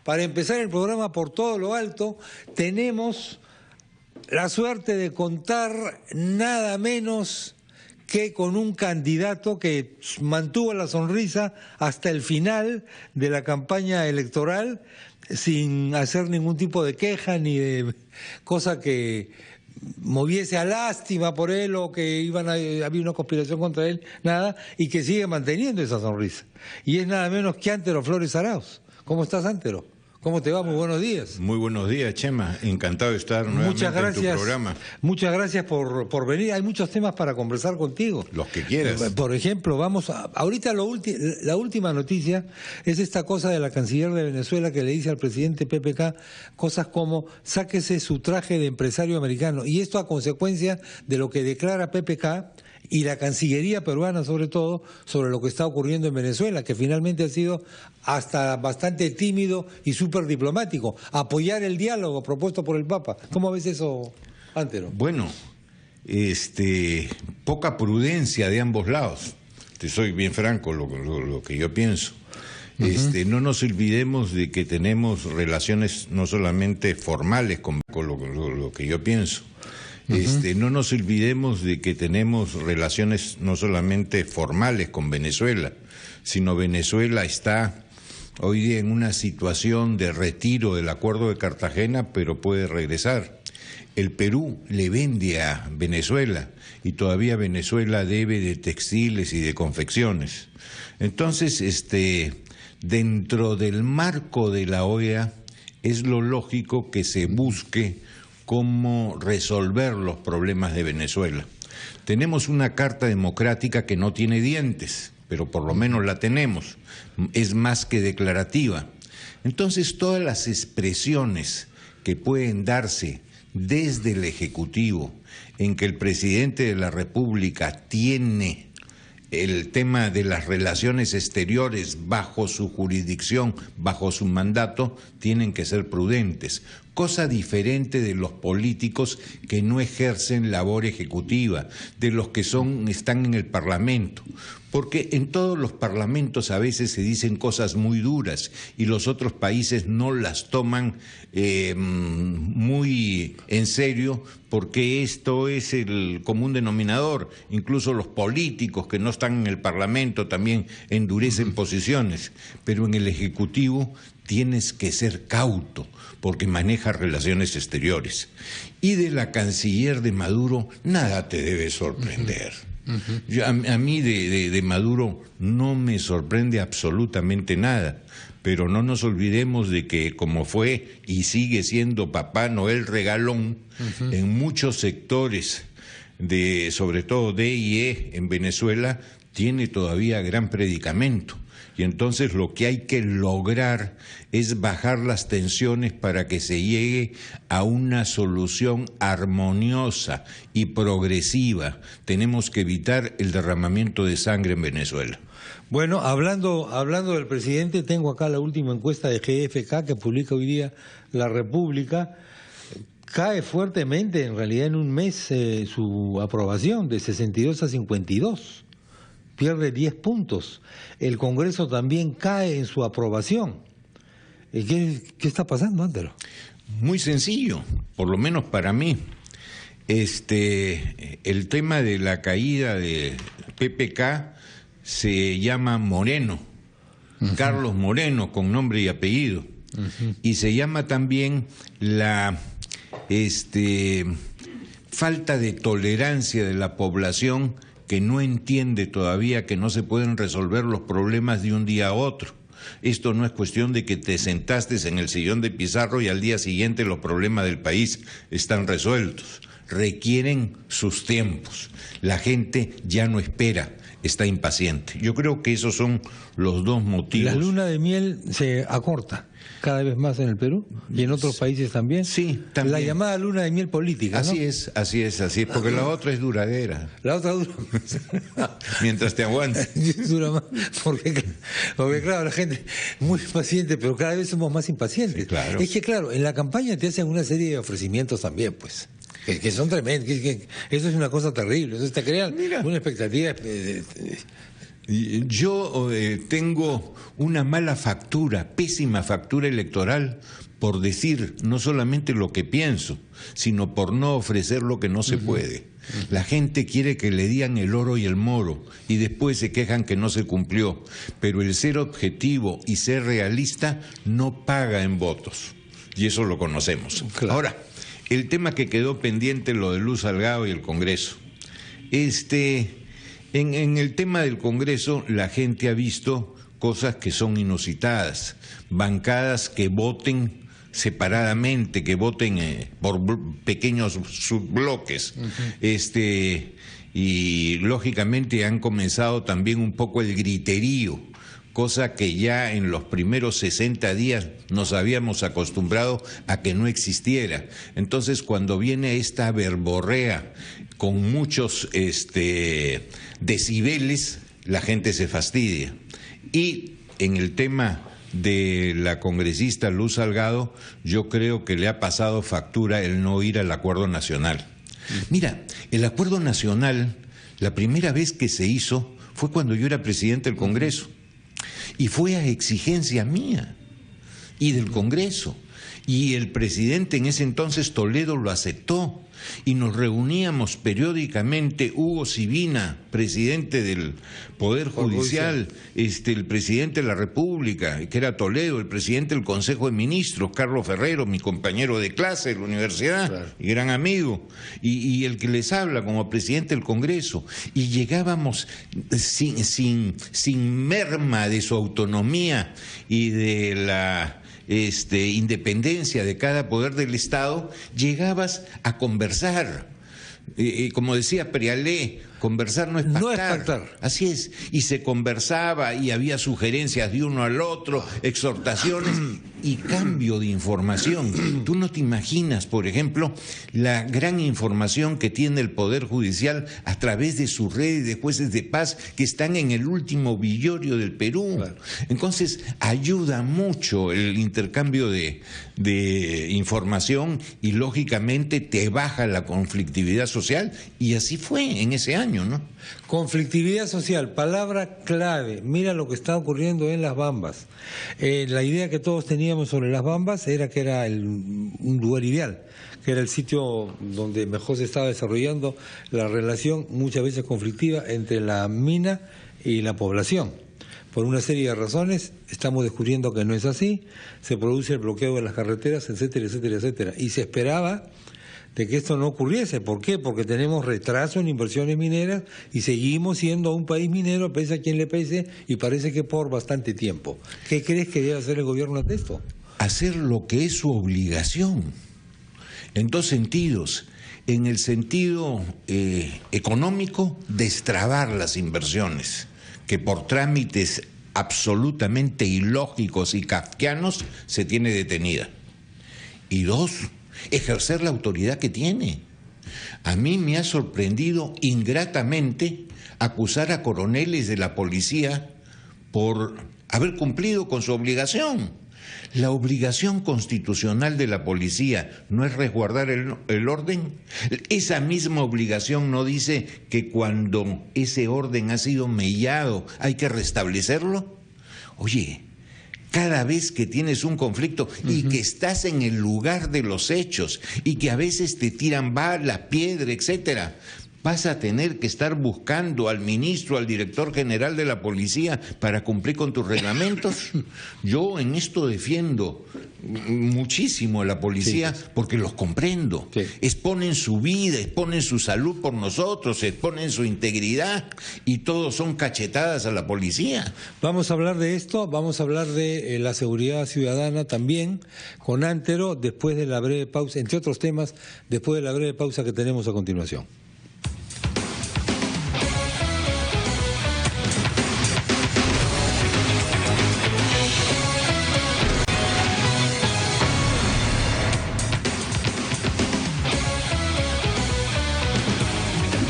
para empezar el programa por todo lo alto, tenemos la suerte de contar nada menos que con un candidato que mantuvo la sonrisa hasta el final de la campaña electoral, sin hacer ningún tipo de queja ni de cosa que moviese a lástima por él o que había una conspiración contra él, nada, y que sigue manteniendo esa sonrisa. Y es nada menos que Antero Flores Arauz. ¿Cómo estás, Antero? ¿Cómo te va? Muy buenos días. Muy buenos días, Chema. Encantado de estar nuevamente en tu programa. Muchas gracias por venir. Hay muchos temas para conversar contigo. Los que quieras. Por ejemplo, ahorita la última noticia es esta cosa de la canciller de Venezuela que le dice al presidente PPK cosas como sáquese su traje de empresario americano. Y esto a consecuencia de lo que declara PPK y la Cancillería peruana, sobre todo, sobre lo que está ocurriendo en Venezuela, que finalmente ha sido hasta bastante tímido y súper diplomático. Apoyar el diálogo propuesto por el Papa. ¿Cómo ves eso, Antero? Bueno, poca prudencia de ambos lados. Te soy bien franco lo que yo pienso. No nos olvidemos de que tenemos relaciones no solamente formales con lo que yo pienso. No nos olvidemos de que tenemos relaciones no solamente formales con Venezuela, sino Venezuela está hoy día en una situación de retiro del Acuerdo de Cartagena, pero puede regresar. El Perú le vende a Venezuela y todavía Venezuela debe de textiles y de confecciones. Entonces, dentro del marco de la OEA es lo lógico que se busque cómo resolver los problemas de Venezuela. Tenemos una carta democrática que no tiene dientes, pero por lo menos la tenemos, es más que declarativa. Entonces, todas las expresiones que pueden darse desde el Ejecutivo en que el presidente de la República tiene el tema de las relaciones exteriores bajo su jurisdicción, bajo su mandato, tienen que ser prudentes. Cosa diferente de los políticos que no ejercen labor ejecutiva, de los que están en el Parlamento. Porque en todos los parlamentos a veces se dicen cosas muy duras y los otros países no las toman muy en serio, porque esto es el común denominador. Incluso los políticos que no están en el Parlamento también endurecen posiciones, pero en el Ejecutivo tienes que ser cauto porque maneja relaciones exteriores. Y de la canciller de Maduro nada te debe sorprender. A mí de Maduro no me sorprende absolutamente nada, pero no nos olvidemos de que como fue y sigue siendo Papá Noel regalón en muchos sectores, sobre todo D y E en Venezuela, tiene todavía gran predicamento. Y entonces lo que hay que lograr es bajar las tensiones para que se llegue a una solución armoniosa y progresiva. Tenemos que evitar el derramamiento de sangre en Venezuela. Bueno, hablando del presidente, tengo acá la última encuesta de GFK que publica hoy día La República. Cae fuertemente, en realidad en un mes, su aprobación de 62 a 52. Pierde 10 puntos. El Congreso también cae en su aprobación. ¿Qué está pasando, Antero? Muy sencillo, por lo menos para mí. El tema de la caída de PPK se llama Moreno, Carlos Moreno, con nombre y apellido. Y se llama también la falta de tolerancia de la población, que no entiende todavía que no se pueden resolver los problemas de un día a otro. Esto no es cuestión de que te sentaste en el sillón de Pizarro y al día siguiente los problemas del país están resueltos. Requieren sus tiempos. La gente ya no espera, está impaciente. Yo creo que esos son los dos motivos. La luna de miel se acorta cada vez más en el Perú y en otros países también. Sí, también. La llamada luna de miel política, ¿no? Así es, porque la otra es duradera. La otra dura mientras te aguantes. Dura más, porque claro, la gente muy paciente, pero cada vez somos más impacientes. Sí, claro. Es que claro, en la campaña te hacen una serie de ofrecimientos también, pues. Que son tremendos, eso es una cosa terrible, entonces te crean una expectativa Yo tengo una mala factura, pésima factura electoral por decir no solamente lo que pienso, sino por no ofrecer lo que no se puede. La gente quiere que le digan el oro y el moro y después se quejan que no se cumplió, pero el ser objetivo y ser realista no paga en votos, y eso lo conocemos. Claro. Ahora, el tema que quedó pendiente, lo de Luz Salgado y el Congreso. En el tema del Congreso, la gente ha visto cosas que son inusitadas, bancadas que voten separadamente, que voten por pequeños subbloques, y lógicamente han comenzado también un poco el griterío, cosa que ya en los primeros 60 días nos habíamos acostumbrado a que no existiera. Entonces, cuando viene esta verborrea con muchos decibeles, la gente se fastidia. Y en el tema de la congresista Luz Salgado, yo creo que le ha pasado factura el no ir al Acuerdo Nacional. Mira, el Acuerdo Nacional, la primera vez que se hizo fue cuando yo era presidente del Congreso, y fue a exigencia mía y del Congreso, y el presidente en ese entonces, Toledo, lo aceptó, y nos reuníamos periódicamente, Hugo Sibina, presidente del Poder Judicial, el presidente de la República, que era Toledo, el presidente del Consejo de Ministros, Carlos Ferrero, mi compañero de clase de la universidad, claro, y gran amigo, y el que les habla como presidente del Congreso, y llegábamos sin merma de su autonomía y de la independencia de cada poder del Estado, llegabas a conversar. Como decía Prialé, conversar no es pactar. No es pactar. Así es. Y se conversaba y había sugerencias de uno al otro, exhortaciones y cambio de información. Tú no te imaginas, por ejemplo, la gran información que tiene el Poder Judicial a través de sus redes de jueces de paz que están en el último villorio del Perú. Claro. Entonces, ayuda mucho el intercambio de información y, lógicamente, te baja la conflictividad social, y así fue en ese año, ¿no? Conflictividad social, palabra clave. Mira lo que está ocurriendo en Las Bambas. La idea que todos teníamos sobre Las Bambas era que era un lugar ideal, que era el sitio donde mejor se estaba desarrollando la relación, muchas veces conflictiva, entre la mina y la población. Por una serie de razones estamos descubriendo que no es así, se produce el bloqueo de las carreteras, etcétera, etcétera, etcétera. Y se esperaba de que esto no ocurriese. ¿Por qué? Porque tenemos retraso en inversiones mineras y seguimos siendo un país minero, pese a quien le pese, y parece que por bastante tiempo. ¿Qué crees que debe hacer el gobierno ante esto? Hacer lo que es su obligación, en dos sentidos. En el sentido económico, destrabar las inversiones, que por trámites absolutamente ilógicos y kafkianos se tiene detenida. Y dos, ejercer la autoridad que tiene. A mí me ha sorprendido ingratamente acusar a coroneles de la policía por haber cumplido con su obligación. La obligación constitucional de la policía no es resguardar el orden. Esa misma obligación no dice que cuando ese orden ha sido mellado hay que restablecerlo. Oye, cada vez que tienes un conflicto y que estás en el lugar de los hechos y que a veces te tiran balas, piedra, etcétera, vas a tener que estar buscando al ministro, al director general de la policía para cumplir con tus reglamentos. Yo en esto defiendo muchísimo a la policía, sí, porque los comprendo. Sí. Exponen su vida, exponen su salud por nosotros, exponen su integridad, y todos son cachetadas a la policía. Vamos a hablar de esto, vamos a hablar de la seguridad ciudadana también con Antero después de la breve pausa, entre otros temas, después de la breve pausa que tenemos a continuación.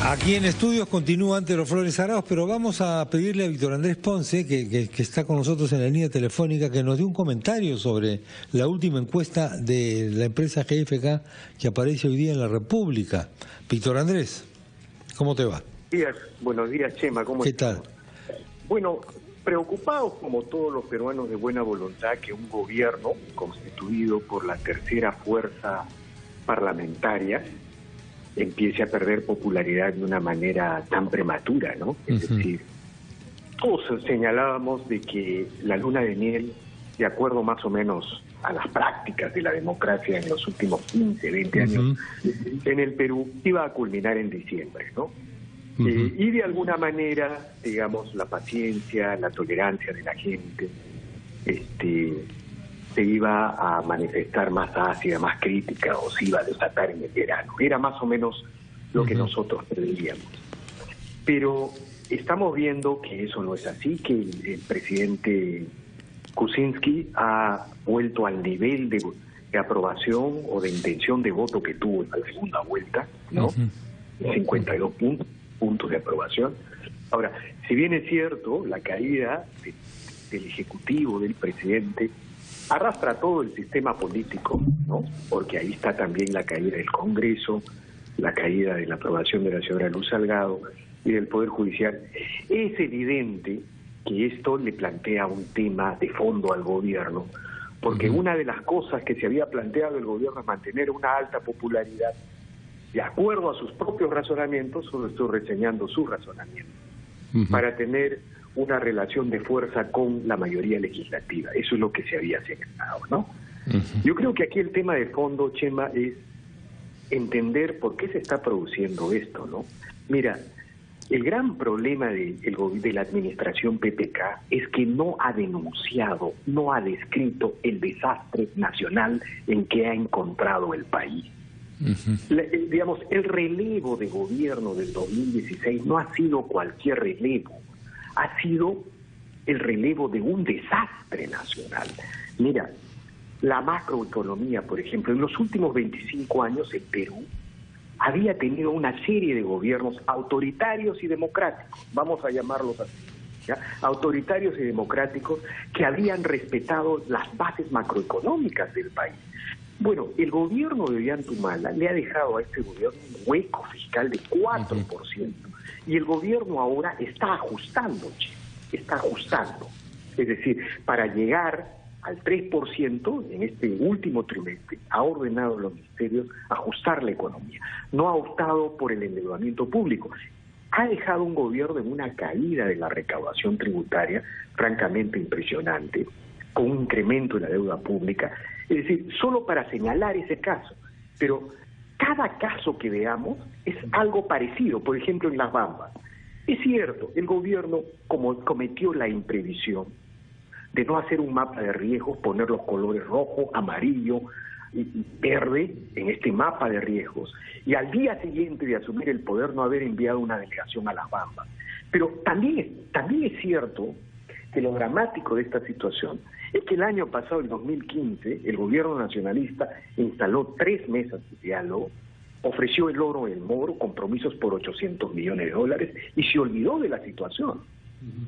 Aquí en estudios continúa Antero Flores Arauz, pero vamos a pedirle a Víctor Andrés Ponce, que está con nosotros en la línea telefónica, que nos dé un comentario sobre la última encuesta de la empresa GFK que aparece hoy día en la República. Víctor Andrés, ¿cómo te va? Buenos días, Chema, ¿cómo estás? ¿Qué tal? Bueno, preocupados como todos los peruanos de buena voluntad que un gobierno constituido por la tercera fuerza parlamentaria empiece a perder popularidad de una manera tan prematura, ¿no? Es decir, todos señalábamos de que la luna de miel, de acuerdo más o menos a las prácticas de la democracia en los últimos 15, 20 años, en el Perú iba a culminar en diciembre, ¿no? Y de alguna manera, digamos, la paciencia, la tolerancia de la gente, se iba a manifestar más ácida, más crítica, o se iba a desatar en el verano. Era más o menos lo que nosotros preveíamos. Pero estamos viendo que eso no es así, que el presidente Kuczynski ha vuelto al nivel de aprobación o de intención de voto que tuvo en la segunda vuelta, ¿no? 52 puntos de aprobación. Ahora, si bien es cierto, la caída del Ejecutivo, del presidente, arrastra todo el sistema político, ¿no? Porque ahí está también la caída del Congreso, la caída de la aprobación de la señora Luz Salgado y del Poder Judicial. Es evidente que esto le plantea un tema de fondo al gobierno, porque una de las cosas que se había planteado el gobierno es mantener una alta popularidad, de acuerdo a sus propios razonamientos, solo estoy reseñando su razonamiento, para tener una relación de fuerza con la mayoría legislativa. Eso es lo que se había señalado, ¿no? Yo creo que aquí el tema de fondo, Chema, es entender por qué se está produciendo esto, ¿no? Mira, el gran problema de la administración PPK es que no ha denunciado, no ha descrito el desastre nacional en que ha encontrado el país. Digamos, el relevo de gobierno del 2016 no ha sido cualquier relevo, ha sido el relevo de un desastre nacional. Mira, la macroeconomía, por ejemplo, en los últimos 25 años el Perú había tenido una serie de gobiernos autoritarios y democráticos, vamos a llamarlos así, ¿ya? Autoritarios y democráticos que habían respetado las bases macroeconómicas del país. Bueno, el gobierno de Ollantumala le ha dejado a este gobierno un hueco fiscal de 4%, y el gobierno ahora está ajustando, está ajustando. Es decir, para llegar al 3% en este último trimestre, ha ordenado a los ministerios ajustar la economía. No ha optado por el endeudamiento público. Ha dejado un gobierno en una caída de la recaudación tributaria francamente impresionante, con un incremento de la deuda pública. Es decir, solo para señalar ese caso. Pero cada caso que veamos es algo parecido. Por ejemplo, en Las Bambas. Es cierto, el gobierno cometió la imprevisión de no hacer un mapa de riesgos, poner los colores rojo, amarillo y verde en este mapa de riesgos, y al día siguiente de asumir el poder no haber enviado una delegación a Las Bambas. Pero también es cierto que lo dramático de esta situación es que el año pasado, el 2015, el gobierno nacionalista instaló 3 mesas de diálogo, ofreció el oro del Moro, compromisos por $800 millones, y se olvidó de la situación.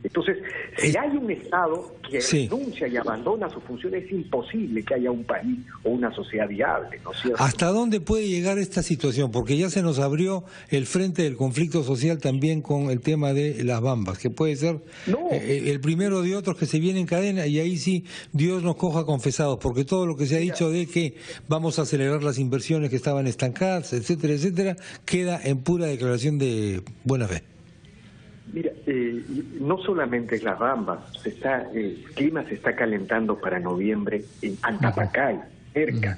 Entonces, si hay un Estado que renuncia y abandona sus funciones, es imposible que haya un país o una sociedad viable, ¿no es cierto? ¿Hasta dónde puede llegar esta situación? Porque ya se nos abrió el frente del conflicto social también con el tema de Las Bambas, que puede ser el primero de otros que se viene en cadena, y ahí sí Dios nos coja confesados, porque todo lo que se ha dicho de que vamos a acelerar las inversiones que estaban estancadas, etcétera, etcétera, queda en pura declaración de buena fe. Mira, no solamente es Las Bambas, el clima se está calentando para noviembre en Antapacay, cerca.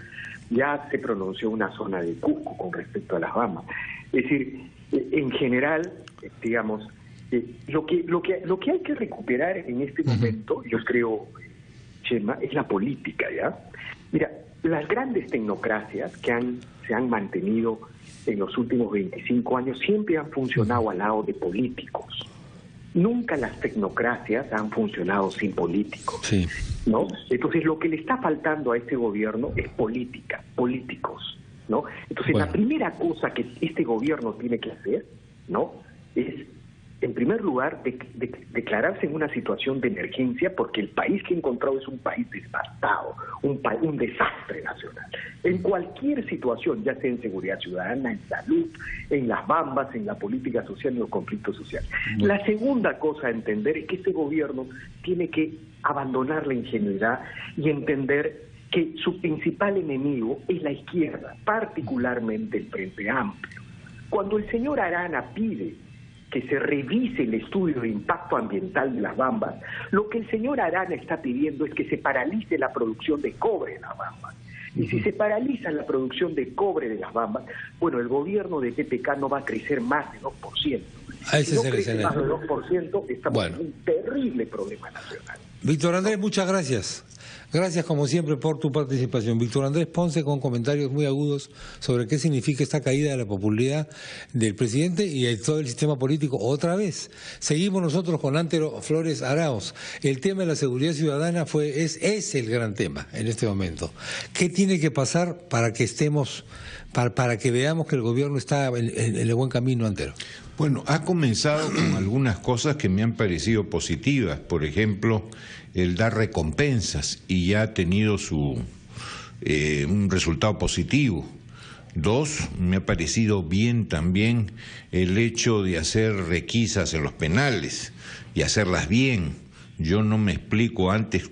Ya se pronunció una zona de Cusco con respecto a Las Bambas. Es decir, en general, digamos, lo que hay que recuperar en este momento, yo creo, Chema, es la política, ¿ya? Mira, las grandes tecnocracias que se han mantenido en los últimos 25 años siempre han funcionado al lado de políticos. Nunca las tecnocracias han funcionado sin políticos, ¿no? Entonces, lo que le está faltando a este gobierno es políticos, ¿no? Entonces, la primera cosa que este gobierno tiene que hacer, ¿no?, es en primer lugar, declararse en una situación de emergencia, porque el país que he encontrado es un país devastado, un desastre nacional. En cualquier situación, ya sea en seguridad ciudadana, en salud, en las bambas, en la política social, en los conflictos sociales. La segunda cosa a entender es que este gobierno tiene que abandonar la ingenuidad y entender que su principal enemigo es la izquierda, particularmente el Frente Amplio. Cuando el señor Arana pide que se revise el estudio de impacto ambiental de las bambas, lo que el señor Arana está pidiendo es que se paralice la producción de cobre en las bambas. Y si se paraliza la producción de cobre de las bambas, bueno, el gobierno de PPK no va a crecer más de 2%. Si no crece más de 2%, estamos en un terrible problema nacional. Víctor Andrés, muchas gracias. Gracias, como siempre, por tu participación. Víctor Andrés Ponce, con comentarios muy agudos sobre qué significa esta caída de la popularidad del presidente y de todo el sistema político. Otra vez, seguimos nosotros con Antero Flores Arauz. El tema de la seguridad ciudadana es el gran tema en este momento. ¿Qué tiene que pasar para que estemos, para que veamos que el gobierno está en el buen camino, Antero? Bueno, ha comenzado con algunas cosas que me han parecido positivas. Por ejemplo, el dar recompensas, y ya ha tenido un resultado positivo. 2, me ha parecido bien también el hecho de hacer requisas en los penales y hacerlas bien. Yo no me explico antes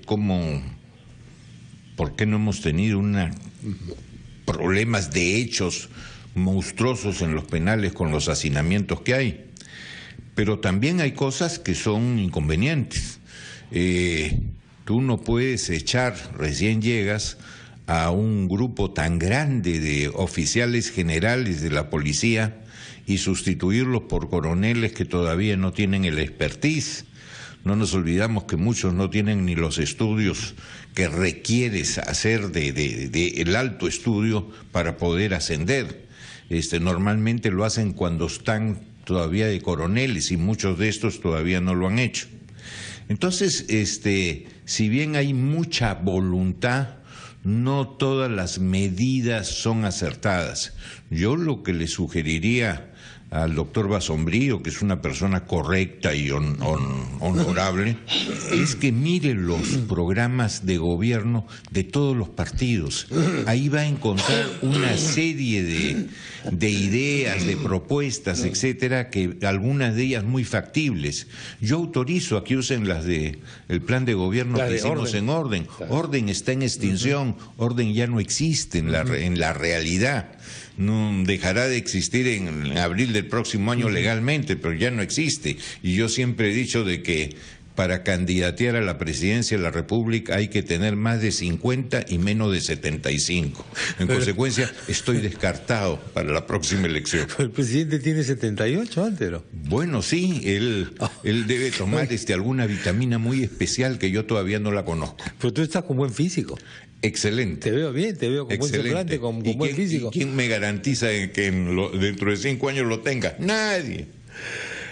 por qué no hemos tenido problemas de hechos monstruosos en los penales con los hacinamientos que hay. Pero también hay cosas que son inconvenientes. Tú no puedes echar, recién llegas, a un grupo tan grande de oficiales generales de la policía y sustituirlos por coroneles que todavía no tienen el expertise. No nos olvidamos que muchos no tienen ni los estudios que requieres hacer de el alto estudio para poder ascender. Normalmente lo hacen cuando están todavía de coroneles y muchos de estos todavía no lo han hecho. Entonces, si bien hay mucha voluntad, no todas las medidas son acertadas. Yo lo que le sugeriría al doctor Basombrío, que es una persona correcta y honorable, es que mire los programas de gobierno de todos los partidos. Ahí va a encontrar una serie de ideas, de propuestas, etcétera, que algunas de ellas muy factibles. Yo autorizo a que usen las de el plan de gobierno que hicimos en Orden. Orden está en extinción, Orden ya no existe en la realidad. No dejará de existir en abril del próximo año legalmente, pero ya no existe. Y yo siempre he dicho de que para candidatear a la presidencia de la República hay que tener más de 50 y menos de 75. En consecuencia, estoy descartado para la próxima elección. ¿El presidente tiene 78, Antero? Bueno, sí, él debe tomar alguna vitamina muy especial que yo todavía no la conozco. Pero tú estás con buen físico. Excelente. Te veo bien, te veo con buen semblante, con buen físico. ¿Y quién me garantiza que dentro de 5 años lo tenga? Nadie.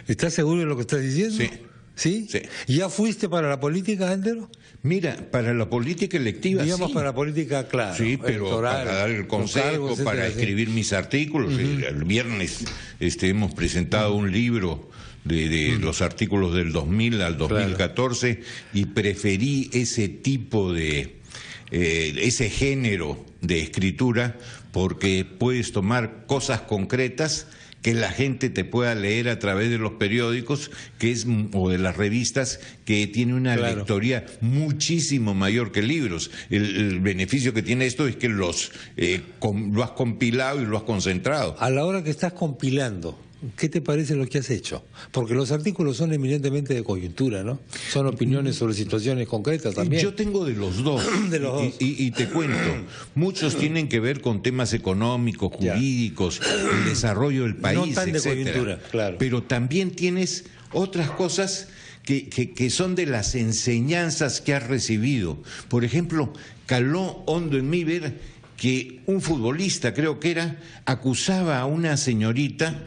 ¿Estás seguro de lo que estás diciendo? Sí. ¿Sí? Sí. ¿Ya fuiste para la política, Antero? Mira, para la política electiva, digamos, sí. para la política, claro. Sí, pero electoral, para dar el consejo, para escribir mis artículos. El viernes hemos presentado un libro de los artículos del 2000 al 2014, claro. Y preferí ese tipo ese género de escritura porque puedes tomar cosas concretas que la gente te pueda leer a través de los periódicos o de las revistas, que tiene una lectoría muchísimo mayor que libros. El beneficio que tiene esto es que lo has compilado y lo has concentrado. A la hora que estás compilando, ¿qué te parece lo que has hecho? Porque los artículos son eminentemente de coyuntura, ¿no? Son opiniones sobre situaciones concretas también. Yo tengo de los dos. De los dos. Y te cuento, muchos tienen que ver con temas económicos, jurídicos, el desarrollo del país, no tan etcétera. De coyuntura, claro. Pero también tienes otras cosas que son de las enseñanzas que has recibido. Por ejemplo, caló hondo en mí ver que un futbolista, creo que era, acusaba a una señorita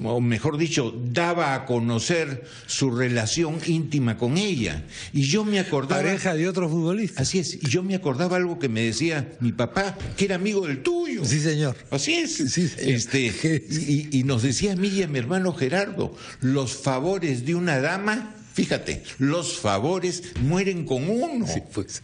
o mejor dicho, daba a conocer su relación íntima con ella. Y yo me acordaba... Pareja de otro futbolista. Así es, y yo me acordaba algo que me decía mi papá, que era amigo del tuyo. Sí, señor. Así es. Sí, señor. Y nos decía a mí y a mi hermano Gerardo, los favores de una dama... Fíjate, los favores mueren con uno. Sí, pues.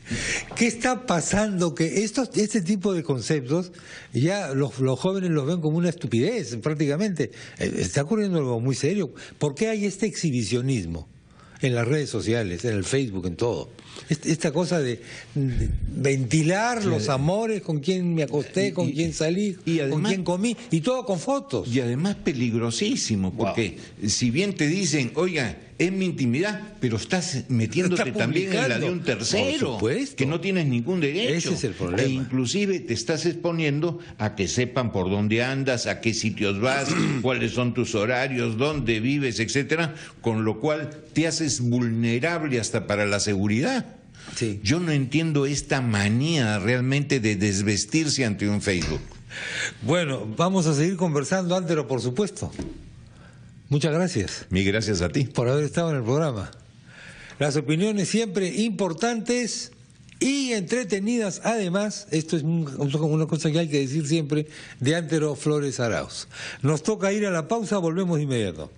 ¿Qué está pasando? Que este tipo de conceptos ya los jóvenes los ven como una estupidez prácticamente. Está ocurriendo algo muy serio. ¿Por qué hay este exhibicionismo en las redes sociales, en el Facebook, en todo? Esta cosa de ventilar los amores, con quién me acosté, con quién salí, además, con quién comí, y todo con fotos. Y además peligrosísimo, porque si bien te dicen, oiga, es mi intimidad, pero estás metiéndote también en la de un tercero, que no tienes ningún derecho. Ese es el problema. E inclusive te estás exponiendo a que sepan por dónde andas, a qué sitios vas, cuáles son tus horarios, dónde vives, etcétera, con lo cual te haces vulnerable hasta para la seguridad. Sí. Yo no entiendo esta manía realmente de desvestirse ante un Facebook. Bueno, vamos a seguir conversando, Antero, por supuesto. Muchas gracias. Mil gracias a ti. Por haber estado en el programa. Las opiniones siempre importantes y entretenidas. Además, esto es una cosa que hay que decir siempre, de Antero Flores Arauz. Nos toca ir a la pausa, volvemos de inmediato.